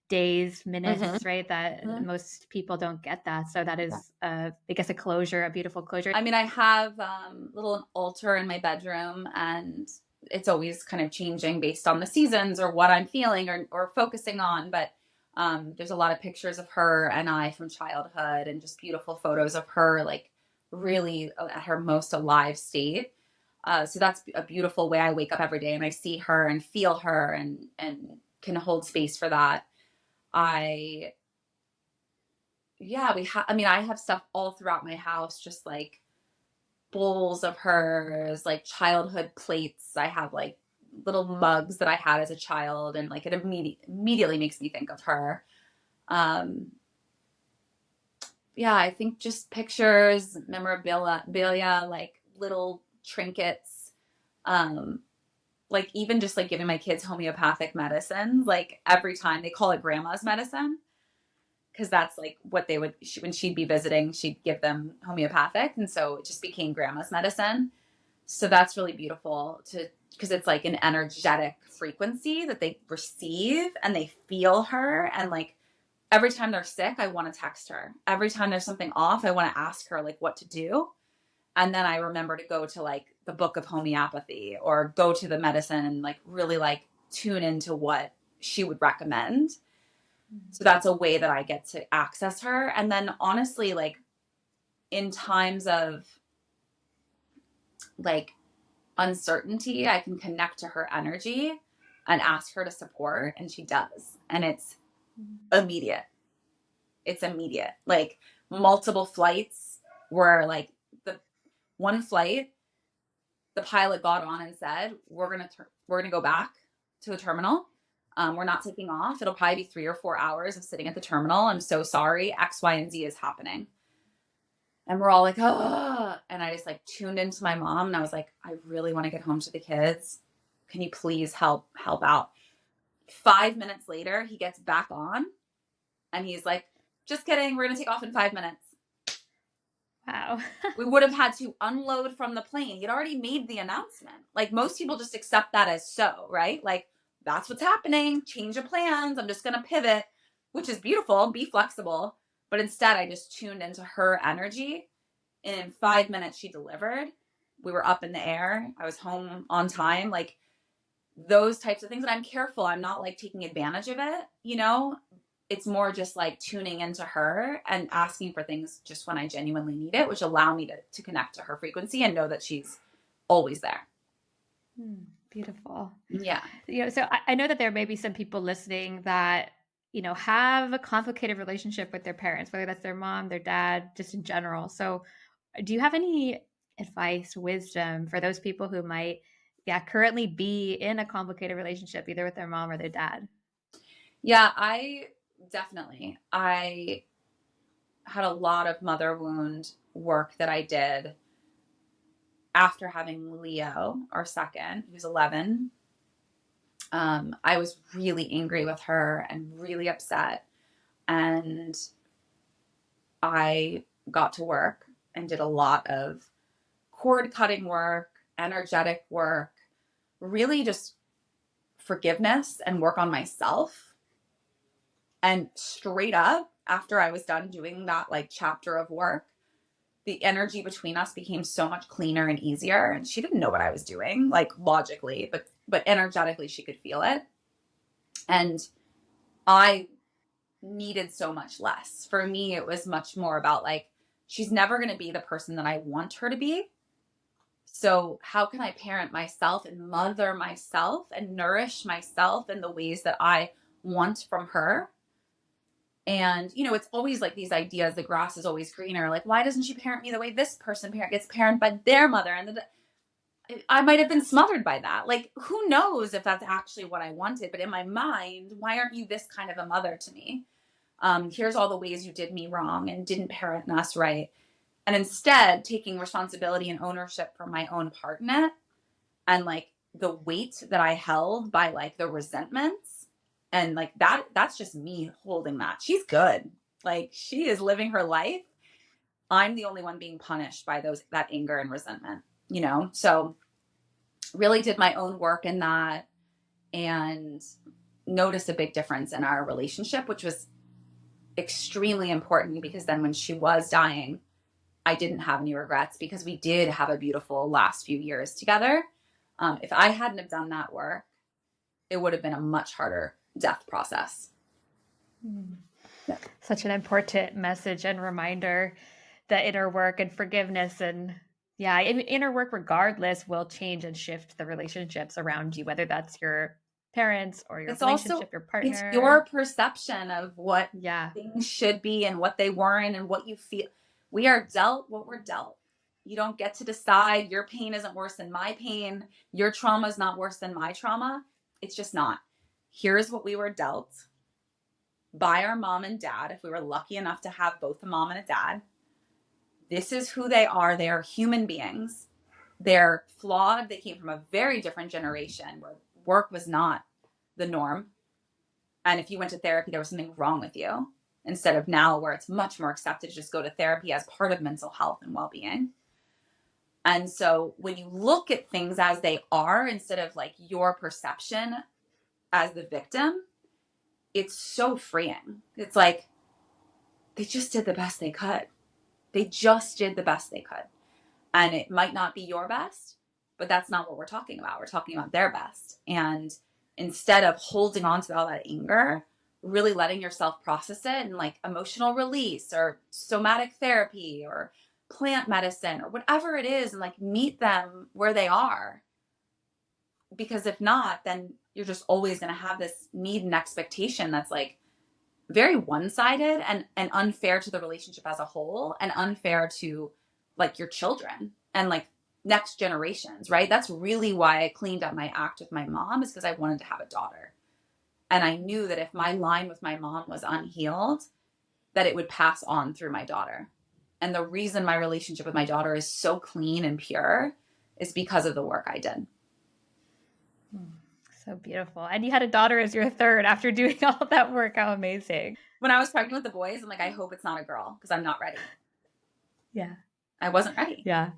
days, minutes, right? That most people don't get that. So that is, I guess, a closure, a beautiful closure. I mean, I have a little altar in my bedroom, and it's always kind of changing based on the seasons or what I'm feeling or focusing on. But there's a lot of pictures of her and I from childhood, and just beautiful photos of her, like, really at her most alive state. So that's a beautiful way. I wake up every day and I see her and feel her and can hold space for that. I have stuff all throughout my house, just like bowls of hers, like childhood plates. I have like little mugs that I had as a child, and like it immediately makes me think of her. I think just pictures, memorabilia, like little trinkets, like even just like giving my kids homeopathic medicine. Like, every time they call it grandma's medicine, because that's like what they would, when she'd be visiting, she'd give them homeopathic. And so it just became grandma's medicine. So that's really beautiful because it's like an energetic frequency that they receive, and they feel her. And like, every time they're sick, I want to text her. Every time there's something off, I want to ask her like what to do. And then I remember to go to like the book of homeopathy or go to the medicine and like really like tune into what she would recommend. So that's a way that I get to access her. And then honestly, like, in times of like uncertainty, I can connect to her energy and ask her to support, and she does. And it's immediate. It's immediate. Like, multiple flights where like the one flight, the pilot got on and said, we're going to go back to the terminal. We're not taking off. It'll probably be 3 or 4 hours of sitting at the terminal. I'm so sorry. X, Y, and Z is happening. And we're all like, oh, and I just like tuned into my mom, and I was like, I really want to get home to the kids. Can you please help out? 5 minutes later, he gets back on and he's like, just kidding. We're going to take off in 5 minutes. Wow. We would have had to unload from the plane. He'd already made the announcement. Like, most people just accept that as so, right? Like, that's what's happening. Change of plans. I'm just going to pivot, which is beautiful. Be flexible. But instead, I just tuned into her energy. And in 5 minutes, she delivered. We were up in the air. I was home on time. Like, those types of things. And I'm careful. I'm not like taking advantage of it, it's more just like tuning into her and asking for things just when I genuinely need it, which allow me to connect to her frequency and know that she's always there. Beautiful. Yeah. So I know that there may be some people listening that, have a complicated relationship with their parents, whether that's their mom, their dad, just in general. So do you have any advice, wisdom for those people who might, currently be in a complicated relationship, either with their mom or their dad? Yeah, I had a lot of mother wound work that I did after having Leo, our second, who's 11. I was really angry with her and really upset. And I got to work and did a lot of cord cutting work, energetic work, really just forgiveness and work on myself. And straight up, after I was done doing that like chapter of work, the energy between us became so much cleaner and easier. And she didn't know what I was doing, like logically, but energetically she could feel it. And I needed so much less. For me, it was much more about like, she's never going to be the person that I want her to be. So how can I parent myself and mother myself and nourish myself in the ways that I want from her? And, it's always like these ideas, the grass is always greener. Like, why doesn't she parent me the way this person gets parented by their mother? And I might have been smothered by that. Like, who knows if that's actually what I wanted? But in my mind, why aren't you this kind of a mother to me? Here's all the ways you did me wrong and didn't parent us right. And instead taking responsibility and ownership for my own part in it, and like the weight that I held by like the resentments, and like that's just me holding that. She's good. Like, she is living her life. I'm the only one being punished by that anger and resentment. So really did my own work in that and noticed a big difference in our relationship, which was extremely important, because then when she was dying, I didn't have any regrets, because we did have a beautiful last few years together. If I hadn't have done that work, it would have been a much harder death process. Yeah. Such an important message and reminder that inner work and forgiveness and inner work regardless will change and shift the relationships around you, whether that's your parents or your relationship, your partner. It's your perception of what things should be and what they weren't and what you feel. We are dealt what we're dealt. You don't get to decide. Your pain isn't worse than my pain. Your trauma is not worse than my trauma. It's just not. Here's what we were dealt by our mom and dad, if we were lucky enough to have both a mom and a dad. This is who they are. They are human beings. They're flawed. They came from a very different generation where work was not the norm. And if you went to therapy, there was something wrong with you, instead of now where it's much more accepted to just go to therapy as part of mental health and well-being. And so when you look at things as they are, instead of like your perception as the victim, it's so freeing. It's like, they just did the best they could. They just did the best they could. And it might not be your best, but that's not what we're talking about. We're talking about their best. And instead of holding on to all that anger, really letting yourself process it, and like emotional release or somatic therapy or plant medicine or whatever it is, and like meet them where they are. Because if not, then you're just always going to have this need and expectation that's like very one-sided and unfair to the relationship as a whole, and unfair to like your children and like next generations, right? That's really why I cleaned up my act with my mom, is because I wanted to have a daughter. And I knew that if my line with my mom was unhealed, that it would pass on through my daughter. And the reason my relationship with my daughter is so clean and pure is because of the work I did. So beautiful. And you had a daughter as your third after doing all that work. How amazing. When I was pregnant with the boys, I'm like, I hope it's not a girl, because I'm not ready. Yeah. I wasn't ready. Yeah.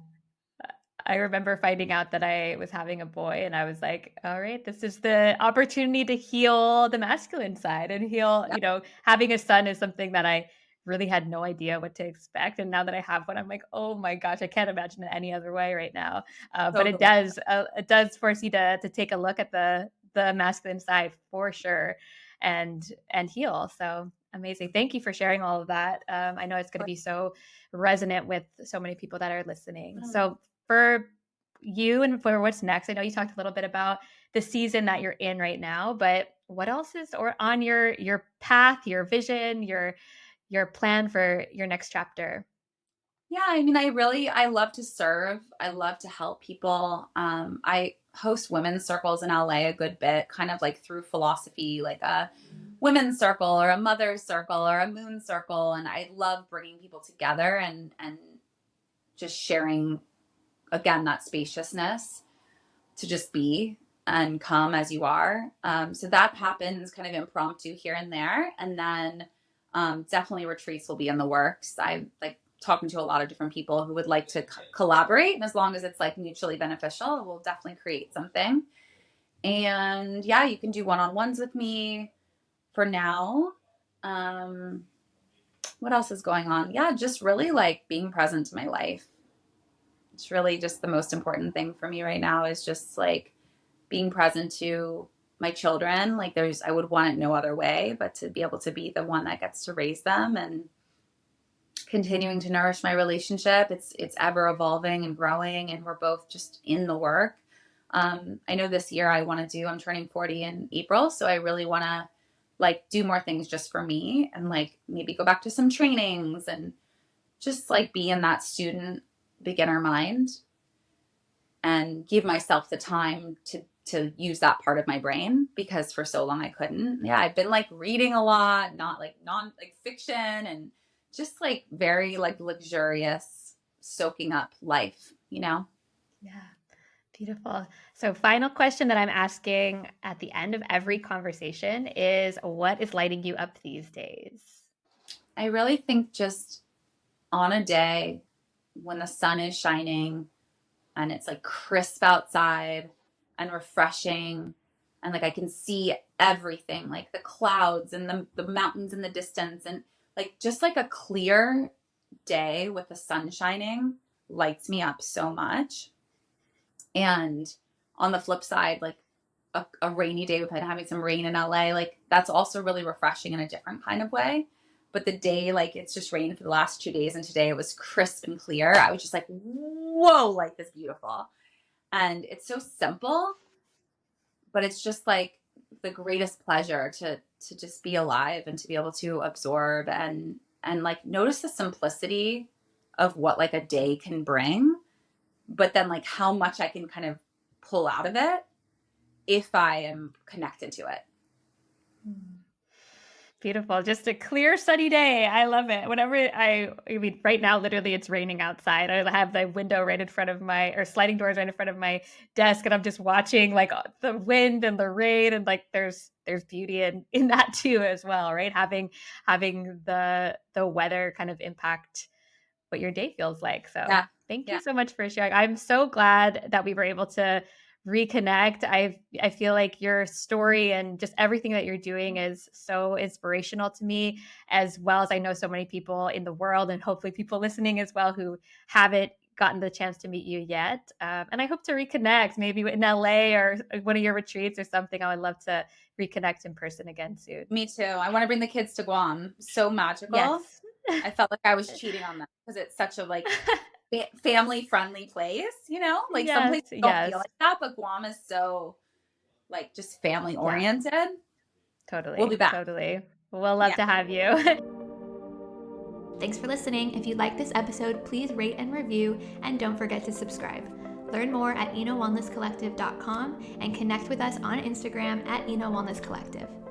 I remember finding out that I was having a boy, and I was like, all right, this is the opportunity to heal the masculine side and heal, having a son is something that I really had no idea what to expect. And now that I have one, I'm like, oh my gosh, I can't imagine it any other way right now. But it does force you to take a look at the masculine side for sure. and heal. So amazing. Thank you for sharing all of that. I know it's going to be so resonant with so many people that are listening. So for you and for what's next, I know you talked a little bit about the season that you're in right now, but what else is on your path, your vision, your plan for your next chapter? Yeah, I mean, I love to serve. I love to help people. I host women's circles in LA a good bit, kind of like through Philosophie, like a women's circle or a mother's circle or a moon circle. And I love bringing people together and just sharing, again, that spaciousness to just be and come as you are. So that happens kind of impromptu here and there. And then definitely retreats will be in the works. I like talking to a lot of different people who would like to collaborate. And as long as it's like mutually beneficial, we'll definitely create something. And yeah, you can do one-on-ones with me for now. What else is going on? Yeah, just really like being present to my life. It's really just the most important thing for me right now is just like being present to my children. Like I would want it no other way, but to be able to be the one that gets to raise them and continuing to nourish my relationship. It's ever evolving and growing, and we're both just in the work. I know this year I'm turning 40 in April. So I really want to like do more things just for me and like maybe go back to some trainings and just like be in that student beginner mind and give myself the time to use that part of my brain, because for so long I couldn't. Yeah, I've been like reading a lot, not like like fiction, and just like very like luxurious soaking up life, you know? Yeah. Beautiful. So final question that I'm asking at the end of every conversation is, what is lighting you up these days? I really think just on a day when the sun is shining and it's like crisp outside and refreshing, and like I can see everything, like the clouds and the mountains in the distance, and like just like a clear day with the sun shining lights me up so much. And on the flip side, like a rainy day, we've been having some rain in LA, like that's also really refreshing in a different kind of way. But the day, like it's just rained for the last 2 days, and today it was crisp and clear. I was just like, whoa, life is beautiful. And it's so simple, but it's just like the greatest pleasure to just be alive and to be able to absorb and like notice the simplicity of what like a day can bring, but then like how much I can kind of pull out of it if I am connected to it. Beautiful. Just a clear, sunny day. I love it. Whenever I mean, right now, literally it's raining outside. I have the window right in front of or sliding doors right in front of my desk. And I'm just watching like the wind and the rain. And like, there's beauty in that too, as well. Right. Having the weather kind of impact what your day feels like. So Yeah. Thank you so much for sharing. I'm so glad that we were able to reconnect. I feel like your story and just everything that you're doing is so inspirational to me, as well as I know so many people in the world, and hopefully people listening as well who haven't gotten the chance to meet you yet. And I hope to reconnect maybe in LA or one of your retreats or something. I would love to reconnect in person again soon. Me too. I want to bring the kids to Guam. So magical. Yes. I felt like I was cheating on them because it's such a like family friendly place, you know, like some places don't feel like that, but Guam is so like just family oriented. Yeah. Totally. We'll be back. Totally. We'll love to have you. Thanks for listening. If you like this episode, please rate and review, and don't forget to subscribe. Learn more at INOWellnessCollective.com and connect with us on Instagram at INOWellnessCollective.